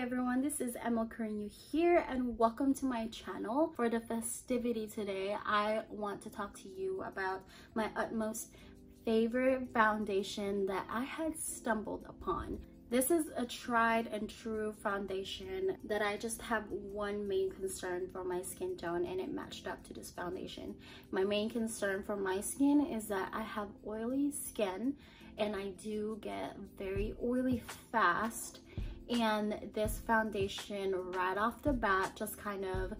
everyone, this is Emma Carino here and welcome to my channel. For the festivity today, I want to talk to you about my utmost favorite foundation that I had stumbled upon. This is a tried and true foundation that I just have one main concern for my skin tone, and it matched up to this foundation. My main concern for my skin is that I have oily skin and I do get very oily fast, and this foundation right off the bat just kind of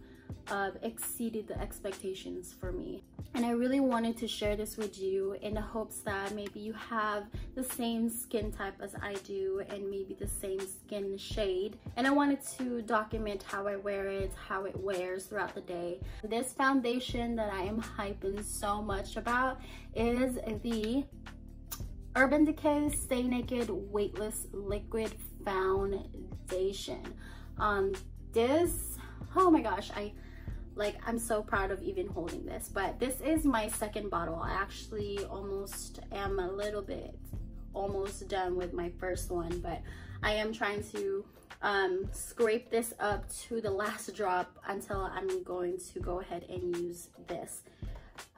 exceeded the expectations for me. And I really wanted to share this with you in the hopes that maybe you have the same skin type as I do and maybe the same skin shade. And I wanted to document how I wear it, how it wears throughout the day. This foundation that I am hyping so much about is the Urban Decay Stay Naked Weightless Liquid Foundation. This, oh my gosh, I'm so proud of even holding this, but this is my second bottle. I actually am a little bit almost done with my first one, but I am trying to scrape this up to the last drop until I'm going to go ahead and use this.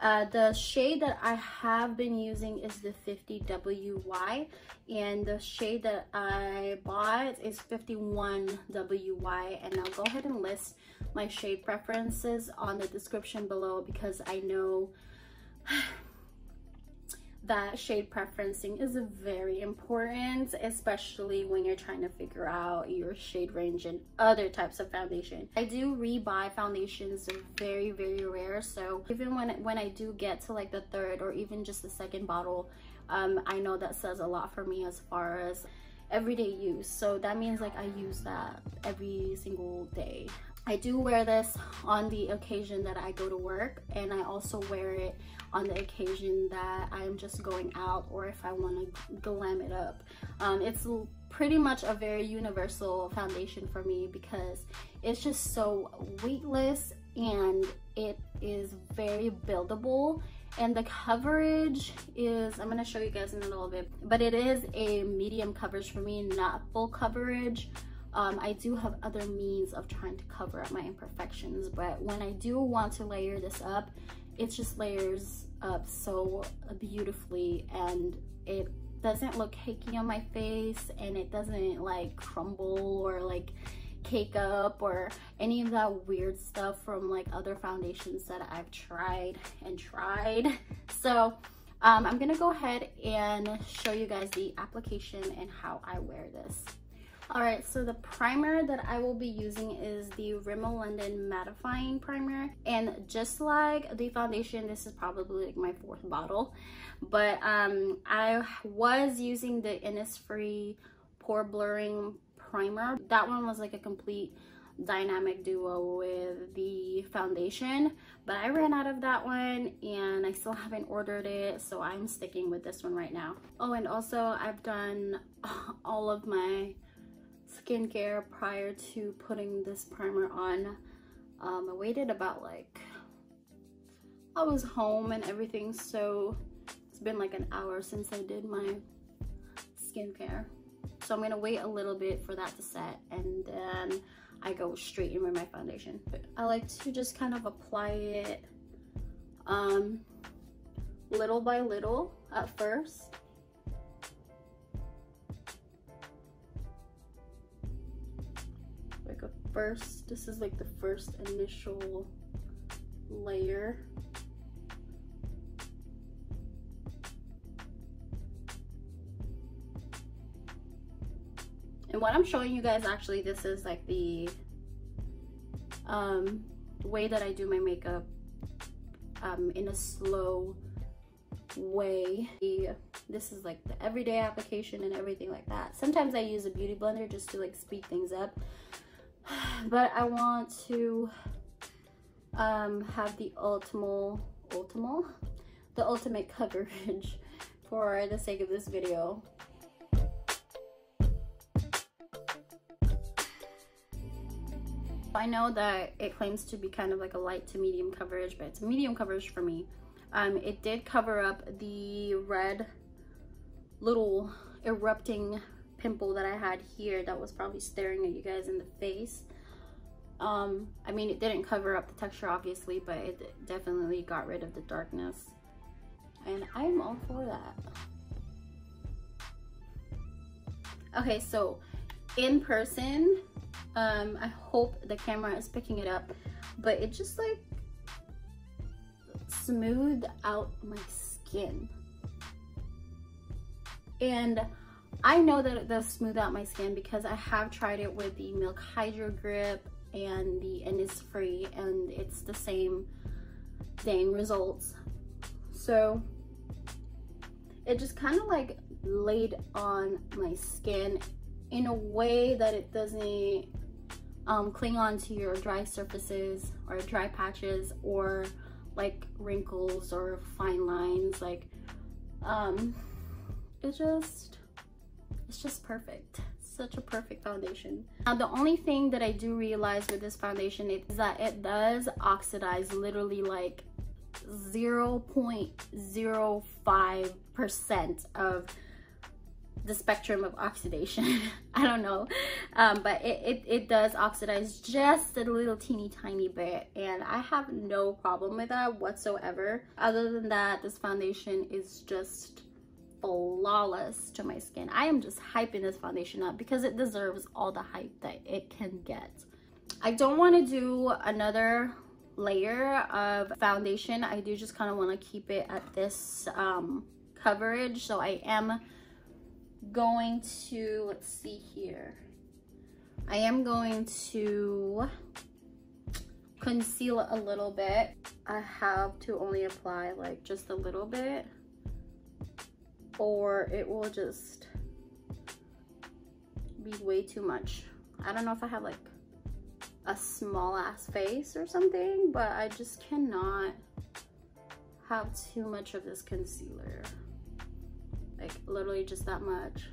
The shade that I have been using is the 50WY, and the shade that I bought is 51WY, and I'll go ahead and list my shade preferences on the description below because I know that shade preferencing is very important, especially when you're trying to figure out your shade range and other types of foundation. I do rebuy foundations, very rare, so even when I do get to like the third or even just the second bottle, I know that says a lot for me as far as everyday use. So that means like I use that every single day. I do wear this on the occasion that I go to work, and I also wear it on the occasion that I'm just going out or if I want to glam it up. It's pretty much a very universal foundation for me because it's just so weightless and it is very buildable, and the coverage is, I'm going to show you guys in a little bit, but it is a medium coverage for me, not full coverage. I do have other means of trying to cover up my imperfections, but when I do want to layer this up, it just layers up so beautifully, and it doesn't look cakey on my face, and it doesn't like crumble or like cake up or any of that weird stuff from like other foundations that I've tried. So I'm gonna go ahead and show you guys the application and how I wear this. Alright, so the primer that I will be using is the Rimmel London Mattyfying primer, and just like the foundation, this is probably like my fourth bottle, but I was using the Innisfree Pore Blurring primer. That one was like a complete dynamic duo with the foundation, but I ran out of that one and I still haven't ordered it, so I'm sticking with this one right now. Oh, and also I've done all of my skincare prior to putting this primer on. I waited about like, I was home and everything, so it's been like an hour since I did my skincare. So I'm gonna wait a little bit for that to set, and then I go straight in with my foundation. I like to just kind of apply it little by little at first. This is like the first initial layer. And what I'm showing you guys, actually, this is like the way that I do my makeup in a slow way. This is like the everyday application and everything like that. Sometimes I use a beauty blender just to like speed things up, but I want to have the ultimate coverage for the sake of this video. I know that it claims to be kind of like a light to medium coverage, but it's a medium coverage for me. It did cover up the red little erupting pimple that I had here that was probably staring at you guys in the face. I mean, it didn't cover up the texture obviously, but it definitely got rid of the darkness, and I'm all for that. Okay, so in person, I hope the camera is picking it up, but it just like smoothed out my skin. And I know that it does smooth out my skin because I have tried it with the Milk Hydro Grip and the Innisfree, and it's the same thing results. So it just kind of like laid on my skin in a way that it doesn't cling on to your dry surfaces or dry patches or like wrinkles or fine lines. Like it's just perfect. Such a perfect foundation. Now the only thing that I do realize with this foundation is that it does oxidize literally like 0.05% of the spectrum of oxidation. I don't know, but it does oxidize just a little teeny tiny bit, and I have no problem with that whatsoever. Other than that, this foundation is just flawless to my skin. I am just hyping this foundation up because it deserves all the hype that it can get. I don't want to do another layer of foundation. I do just kind of want to keep it at this coverage, so I am going to, let's see here, I am going to conceal it a little bit. I have to only apply like just a little bit, or it will just be way too much. I don't know if I have like a small ass face or something, but I just cannot have too much of this concealer. Like literally just that much.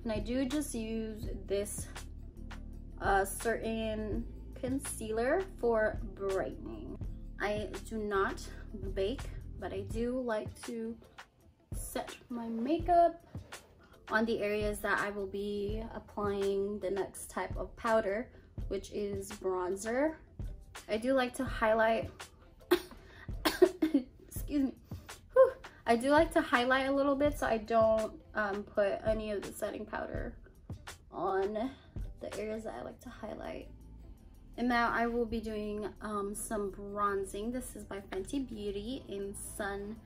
And I do just use this certain concealer for brightening. I do not bake, but I do like to set my makeup on the areas that I will be applying the next type of powder, which is bronzer. I do like to highlight excuse me. Whew. I do like to highlight a little bit so I don't put any of the setting powder on the areas that I like to highlight. And now I will be doing some bronzing. This is by Fenty Beauty in Sun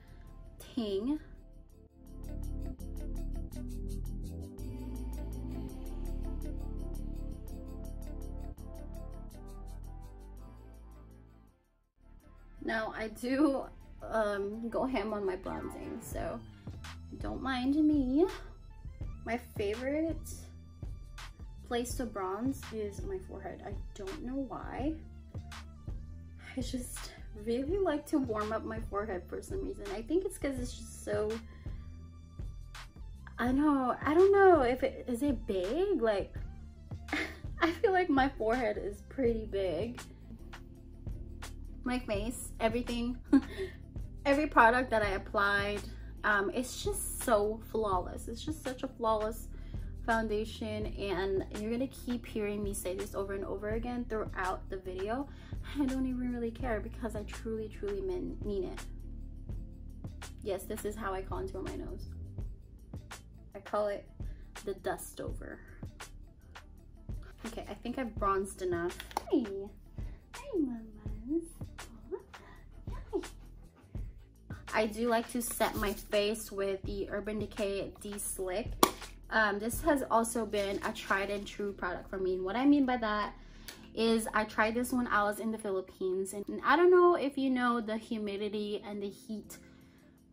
Ting. Now I do go ham on my bronzing, so don't mind me. My favorite place to bronze is my forehead. I don't know why. I just really like to warm up my forehead for some reason. I think it's because it's just so, I don't know if it is it big. Like I feel like my forehead is pretty big. My face, everything, every product that I applied, it's just so flawless. It's just such a flawless foundation, and you're gonna keep hearing me say this over and over again throughout the video. I don't even really care because I truly mean it. Yes, this is how I contour my nose. I call it the dust over. Okay, I think I've bronzed enough. Hi mamas. I do like to set my face with the Urban Decay De-Slick. This has also been a tried and true product for me. And what I mean by that is I tried this when I was in the Philippines. And I don't know if you know the humidity and the heat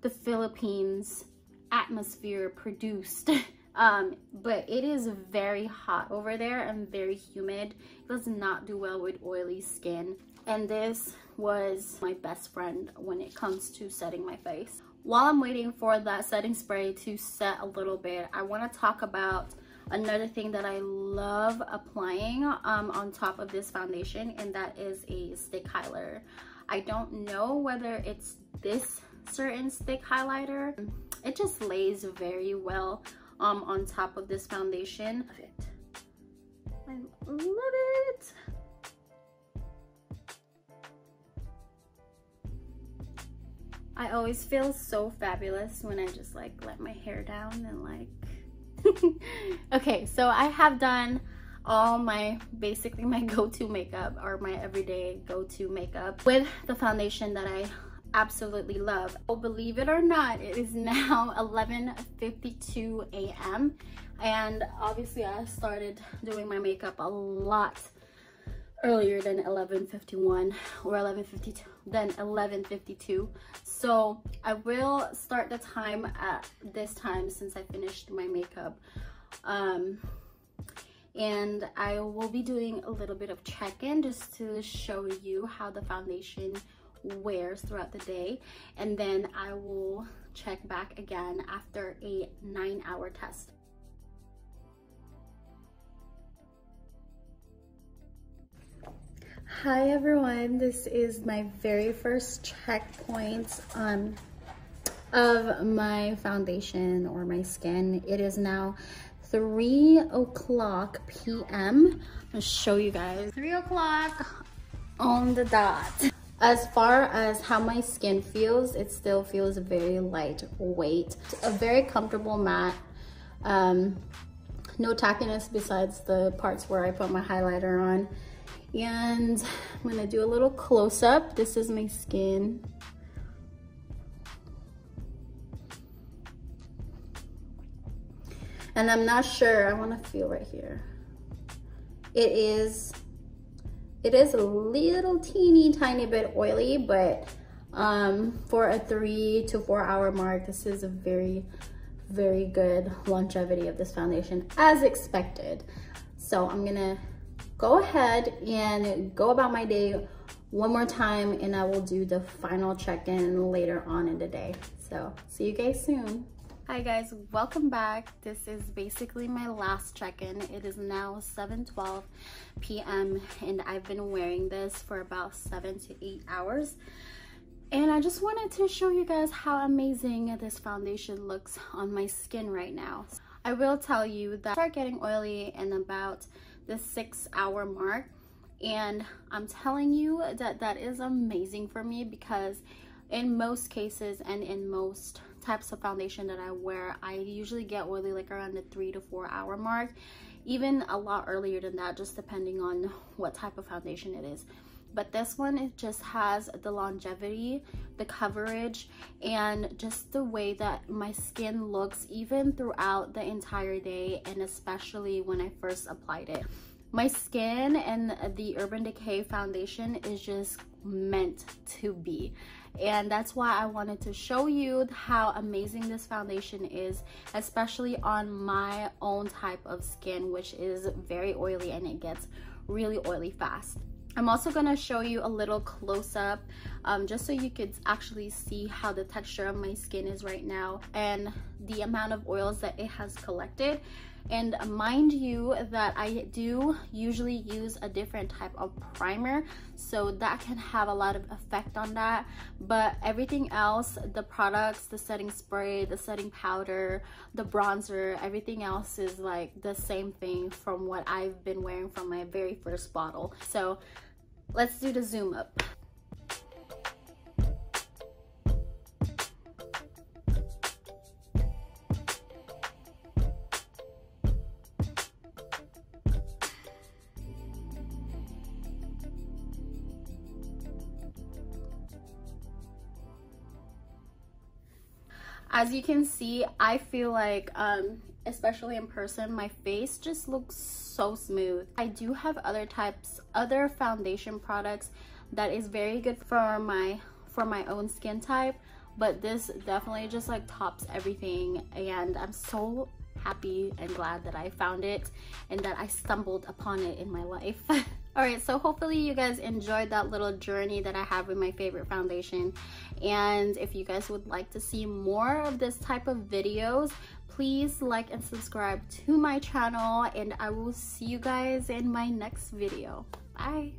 the Philippines atmosphere produced. But it is very hot over there and very humid. It does not do well with oily skin. And this was my best friend when it comes to setting my face. While I'm waiting for that setting spray to set a little bit, I want to talk about another thing that I love applying on top of this foundation, and that is a stick highlighter. I don't know whether it's this certain stick highlighter. It just lays very well on top of this foundation. I love it. I always feel so fabulous when I just like let my hair down and like okay, so I have done all my basically my go-to makeup, or my everyday go-to makeup, with the foundation that I absolutely love. Oh, believe it or not, it is now 11:52 a.m. and obviously I started doing my makeup a lot earlier than 11:51 or 11:52 than 11:52. So I will start the time at this time since I finished my makeup, and I will be doing a little bit of check-in just to show you how the foundation wears throughout the day, and then I will check back again after a 9-hour test. Hi everyone, this is my very first checkpoint of my foundation or my skin. It is now 3 o'clock p.m. I'll show you guys. 3 o'clock on the dot. As far as how my skin feels, it still feels very lightweight. A very comfortable matte. No tackiness besides the parts where I put my highlighter on. And I'm gonna do a little close-up. This is my skin. And I'm not sure, I wanna feel right here. It is a little teeny tiny bit oily, but for a 3 to 4 hour mark, this is a very, very good longevity of this foundation, as expected. So I'm gonna go ahead and go about my day one more time, and I will do the final check-in later on in the day. So see you guys soon. Hi guys, welcome back. This is basically my last check-in. It is now 7:12 p.m. and I've been wearing this for about 7 to 8 hours. And I just wanted to show you guys how amazing this foundation looks on my skin right now. I will tell you that I start getting oily in about the 6-hour mark, and I'm telling you that that is amazing for me, because in most cases and in most types of foundation that I wear, I usually get oily like around the 3 to 4 hour mark, even a lot earlier than that, just depending on what type of foundation it is. But this one, it just has the longevity, the coverage, and just the way that my skin looks even throughout the entire day, and especially when I first applied it. My skin and the Urban Decay foundation is just meant to be. And that's why I wanted to show you how amazing this foundation is, especially on my own type of skin, which is very oily and it gets really oily fast. I'm also going to show you a little close-up just so you could actually see how the texture of my skin is right now and the amount of oils that it has collected. And mind you that I do usually use a different type of primer, so that can have a lot of effect on that. But everything else, the products, the setting spray, the setting powder, the bronzer, everything else is like the same thing from what I've been wearing from my very first bottle. So let's do the zoom up. As you can see, I feel like, especially in person, my face just looks so smooth. I do have other foundation products that is very good for my own skin type, but this definitely just like tops everything, and I'm so happy and glad that I found it and that I stumbled upon it in my life. Alright, so hopefully you guys enjoyed that little journey that I have with my favorite foundation. And if you guys would like to see more of this type of videos, please like and subscribe to my channel, and I will see you guys in my next video. Bye!